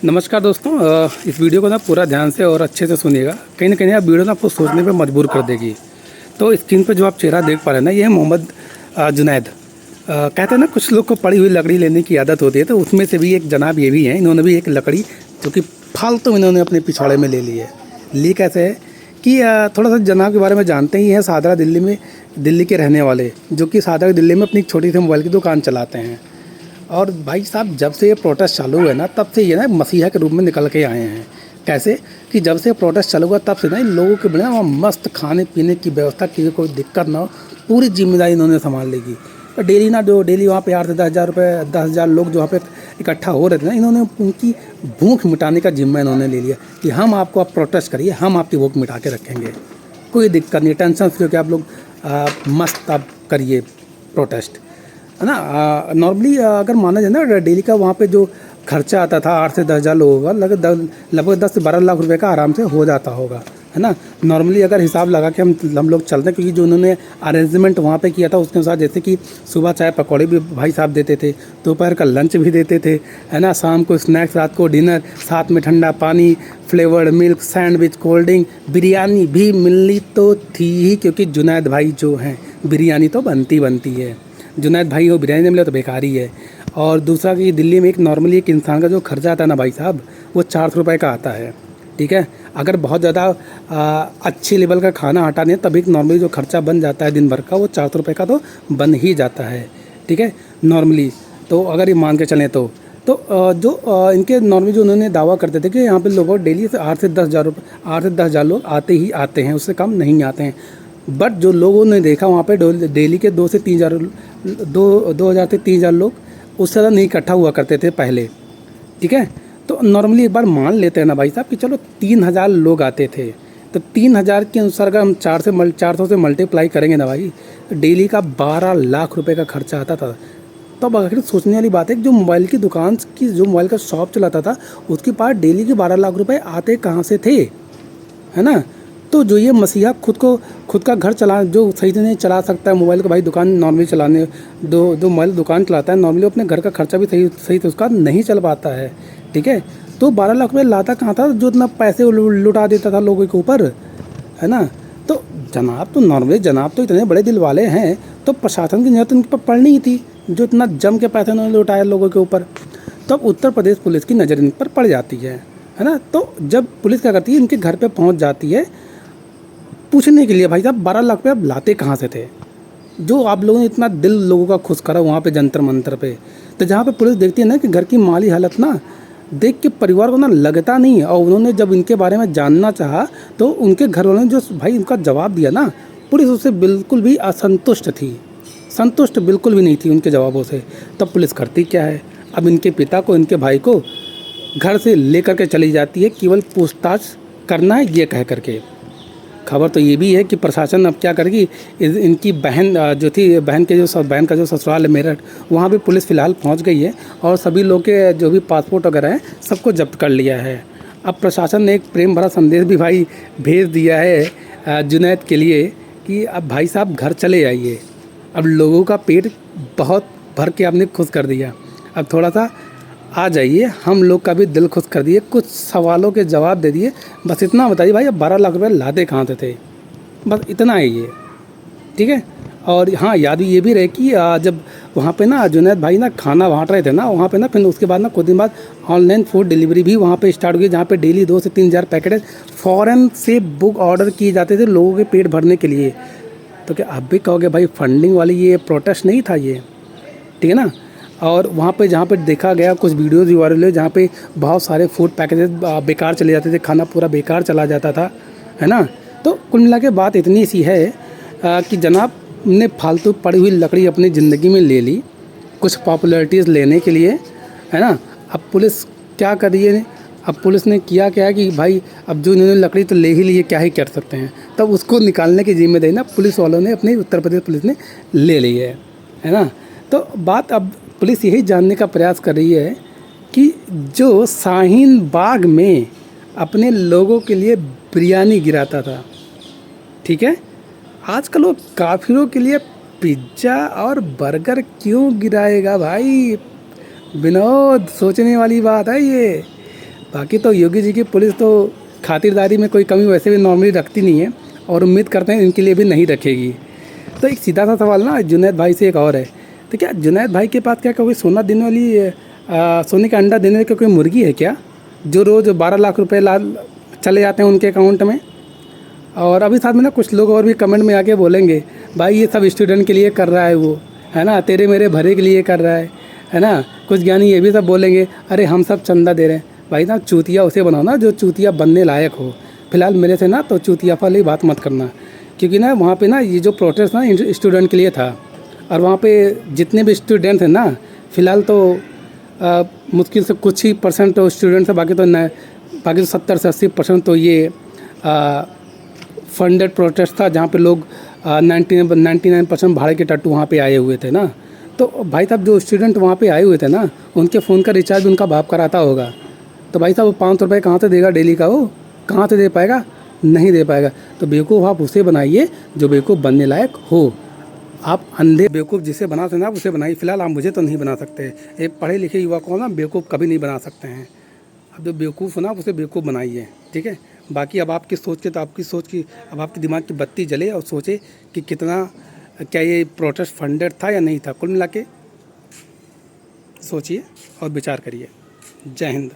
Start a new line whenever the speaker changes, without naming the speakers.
नमस्कार दोस्तों। इस वीडियो को ना पूरा ध्यान से और अच्छे से सुनिएगा। कहीं ना कहीं आप वीडियो ना आपको सोचने पे मजबूर कर देगी। तो स्क्रीन पे जो आप चेहरा देख पा रहे हैं ना, ये है मोहम्मद जुनैद। कहते हैं ना, कुछ लोग को पड़ी हुई लकड़ी लेने की आदत होती है, तो उसमें से भी एक जनाब ये भी हैं। इन्होंने भी एक लकड़ी जो कि फालतू इन्होंने अपने पिछवाड़े में ले ली है। ली कैसे है कि थोड़ा सा जनाब के बारे में जानते ही हैं। सादरा दिल्ली में, दिल्ली के रहने वाले, जो कि सादरा दिल्ली में अपनी छोटी सी मोबाइल की दुकान चलाते हैं। और भाई साहब, जब से ये प्रोटेस्ट चालू हुआ है ना, तब से ये ना मसीहा के रूप में निकल के आए हैं। कैसे कि जब से प्रोटेस्ट चालू हुआ तब से ना इन लोगों के बिना वहाँ मस्त खाने पीने की व्यवस्था की कोई दिक्कत ना हो, पूरी जिम्मेदारी इन्होंने संभाल लेगी। तो डेली ना, जो डेली वहाँ पे 8 से 10 हज़ार रुपये, 10 हज़ार लोग जो वहाँ पे इकट्ठा हो रहे थे ना, इन्होंने उनकी भूख मिटाने का जिम्मा इन्होंने ले लिया कि हम आपको, आप प्रोटेस्ट करिए, हम आपकी भूख मिटा के रखेंगे। कोई दिक्कत नहीं, टेंशन फ्री होकर आप लोग मस्त आप करिए प्रोटेस्ट, है ना। नॉर्मली अगर माना जाए ना, डेली का वहाँ पे जो खर्चा आता था 8 से 10 हज़ार लोगों का, लगभग 10 से 12 लाख रुपए का आराम से हो जाता होगा, है ना। नॉर्मली अगर हिसाब लगा के हम लोग चलते हैं, क्योंकि जो उन्होंने अरेंजमेंट वहाँ पे किया था उसके अनुसार, जैसे कि सुबह चाय पकौड़े भी भाई साहब देते थे, दोपहर का लंच भी देते थे, है ना, शाम को स्नैक्स, रात को डिनर, साथ में ठंडा पानी, flavoured milk, sandwich, cold drink, biryani भी मिलनी तो थी ही, क्योंकि जुनैद भाई जो हैं, बिरयानी तो बनती है। जुनैद भाई को बिरयानी नहीं मिला तो बेकार ही है। और दूसरा कि दिल्ली में एक नॉर्मली एक इंसान का जो खर्चा आता है ना भाई साहब, वो 400 रुपये का आता है, ठीक है। अगर बहुत ज़्यादा अच्छी लेवल का खाना हटा दें तभी नॉर्मली जो खर्चा बन जाता है दिन भर का, वो 400 रुपये का तो बन ही जाता है, ठीक है, नॉर्मली। तो अगर ये मान के चलें तो इनके नॉर्मली जो उन्होंने दावा करते थे कि यहाँ पे लोगों डेली से 8 से 10 हज़ार रुपये, 8 से 10 हज़ार लोग आते ही आते हैं, उससे कम नहीं आते हैं। बट जो लोगों ने देखा वहाँ पे डेली के 2 से 3 हज़ार, 2,000 से 3 हज़ार लोग उससे ज़्यादा नहीं इकट्ठा हुआ करते थे पहले, ठीक है। तो नॉर्मली एक बार मान लेते हैं ना भाई साहब कि चलो 3,000 लोग आते थे, तो 3,000 के अनुसार अगर हम 400 से मल्टीप्लाई करेंगे ना भाई, तो डेली का 12 लाख रुपए का खर्चा आता था। तब आखिर सोचने वाली बात है कि जो मोबाइल की दुकान की, जो मोबाइल का शॉप चलाता था, उसके पास डेली के 12 लाख रुपए आते कहाँ से थे, है ना। तो जो ये मसीहा खुद का घर चला, जो सही से नहीं चला सकता है मोबाइल का, भाई दुकान नॉर्मली चलाने, दो मोबाइल दुकान चलाता है, नॉर्मली अपने घर का खर्चा भी सही से उसका नहीं चल पाता है, ठीक है। तो 12 लाख रुपये लाता कहाँ था, जो इतना पैसे लुटा देता था लोगों के ऊपर, है ना। तो जनाब तो इतने बड़े दिल वाले हैं, तो प्रशासन की नज़र तो इनके पर पड़नी ही थी, जो इतना जम के पैसे उन्होंने लुटाया लोगों के ऊपर। तो अब उत्तर प्रदेश पुलिस की नज़र इन पर पड़ जाती है ना। तो जब पुलिस क्या करती है, इनके घर पे पहुंच जाती है पूछने के लिए, भाई साहब 12 लाख रुपये आप लाते कहाँ से थे, जो आप लोगों ने इतना दिल लोगों का खुश करा वहाँ पे जंतर मंतर पे। तो जहाँ पे पुलिस देखती है ना कि घर की माली हालत ना देख के परिवार को ना लगता नहीं है, और उन्होंने जब इनके बारे में जानना चाहा तो उनके घर वालों ने जो भाई उनका जवाब दिया ना, पुलिस उससे बिल्कुल भी असंतुष्ट थी, संतुष्ट बिल्कुल भी नहीं थी उनके जवाबों से। तब पुलिस करती क्या है, अब इनके पिता को, इनके भाई को घर से लेकर के चली जाती है, केवल पूछताछ करना है ये कह करके। खबर तो ये भी है कि प्रशासन अब क्या करेगी, इनकी बहन जो थी, बहन का जो ससुराल है मेरठ, वहाँ भी पुलिस फ़िलहाल पहुँच गई है, और सभी लोग के जो भी पासपोर्ट वगैरह हैं सबको जब्त कर लिया है। अब प्रशासन ने एक प्रेम भरा संदेश भी भाई भेज दिया है जुनैद के लिए कि अब भाई साहब घर चले आइए। अब लोगों का पेट बहुत भर के आपने खुश कर दिया, अब थोड़ा सा आ जाइए, हम लोग का भी दिल खुश कर दिए, कुछ सवालों के जवाब दे दिए। बस इतना बताइए भाई, अब 12 लाख रुपये लाते कहाँ से थे, बस इतना है ये, ठीक है। और हाँ, याद ये भी रहे कि जब वहाँ पे ना जुनैद भाई ना खाना बांट रहे थे ना वहाँ पे ना, फिर उसके बाद ना कुछ दिन बाद ऑनलाइन फूड डिलीवरी भी वहाँ पे स्टार्ट हुई, जहाँ पे डेली 2 से 3 हज़ार पैकेट फ़ौरन से बुक ऑर्डर किए जाते थे लोगों के पेट भरने के लिए। तो क्या आप भी कहोगे भाई फंडिंग वाली ये प्रोटेस्ट नहीं था ये, ठीक है ना। और वहाँ पे जहाँ पे देखा गया, कुछ वीडियोज़ भी वायरल हुए जहाँ पे बहुत सारे फूड पैकेजेस बेकार चले जाते थे, खाना पूरा बेकार चला जाता था, है ना। तो कुल मिला के बात इतनी सी है कि जनाब ने फालतू पड़ी हुई लकड़ी अपनी ज़िंदगी में ले ली कुछ पॉपुलैरिटीज़ लेने के लिए, है ना। अब पुलिस क्या कर रही है, अब पुलिस ने किया क्या है कि भाई अब जो इन्होंने लकड़ी तो ले ही ली है, क्या ही कर सकते हैं, तब उसको निकालने की जिम्मेदारी ना पुलिस वालों ने, अपनी उत्तर प्रदेश पुलिस ने ले ली है ना। तो बात अब पुलिस यही जानने का प्रयास कर रही है कि जो शाहीन बाग में अपने लोगों के लिए बिरयानी गिराता था, ठीक है, आजकल वो काफिरों के लिए पिज्ज़ा और बर्गर क्यों गिराएगा भाई। विनोद, सोचने वाली बात है ये। बाकी तो योगी जी की पुलिस तो खातिरदारी में कोई कमी वैसे भी नॉर्मली रखती नहीं है, और उम्मीद करते हैं इनके लिए भी नहीं रखेगी। तो एक सीधा सा सवाल ना जुनैद भाई से एक और है, तो क्या जुनैद भाई के पास क्या कोई सोना देने वाली सोने का अंडा देने वाली कोई मुर्गी है क्या, जो रोज़ 12 लाख रुपए चले जाते हैं उनके अकाउंट में? और अभी साथ में ना कुछ लोग और भी कमेंट में आके बोलेंगे, भाई ये सब स्टूडेंट के लिए कर रहा है वो, है ना, तेरे मेरे भरे के लिए कर रहा है ना। कुछ ज्ञानी ये भी सब बोलेंगे, अरे हम सब चंदा दे रहे हैं। भाई ना चूतिया उसे बनाओ ना जो चूतिया बनने लायक हो। फिलहाल मेरे से ना तो चूतिया वाली बात मत करना, क्योंकि ना वहाँ पे ना ये जो प्रोटेस्ट ना स्टूडेंट के लिए था, और वहाँ पे जितने भी स्टूडेंट हैं ना, फ़िलहाल तो मुश्किल से कुछ ही परसेंट तो स्टूडेंट्स हैं, बाकी तो 70 से 80% तो ये फंडेड प्रोटेस्ट था, जहाँ पे लोग 99% भाड़े के टट्टू वहाँ पे आए हुए थे ना। तो भाई साहब जो स्टूडेंट वहाँ पे आए हुए थे ना, उनके फ़ोन का रिचार्ज उनका बाप कराता होगा। तो भाई साहब वो 500 रुपये कहाँ से देगा डेली का, वो कहाँ से दे पाएगा? नहीं दे पाएगा। तो बेवकूफ़ आप उसे बनाइए जो बेवकूफ़ बनने लायक हो। आप अंधे बेवकूफ़ जिसे बना सकते हैं आप उसे बनाइए। फ़िलहाल आप मुझे तो नहीं बना सकते। एक पढ़े लिखे युवा को ना बेवकूफ़ कभी नहीं बना सकते हैं। अब जो बेवकूफ़ हो ना आप उसे बेवकूफ़ बनाइए, ठीक है। बाकी अब आपकी सोच के तो आपकी सोच की, अब आपके दिमाग की बत्ती जले और सोचे कि कितना, क्या ये प्रोटेस्ट फंडेड था या नहीं था। कुल मिला के सोचिए और विचार करिए। जय हिंद।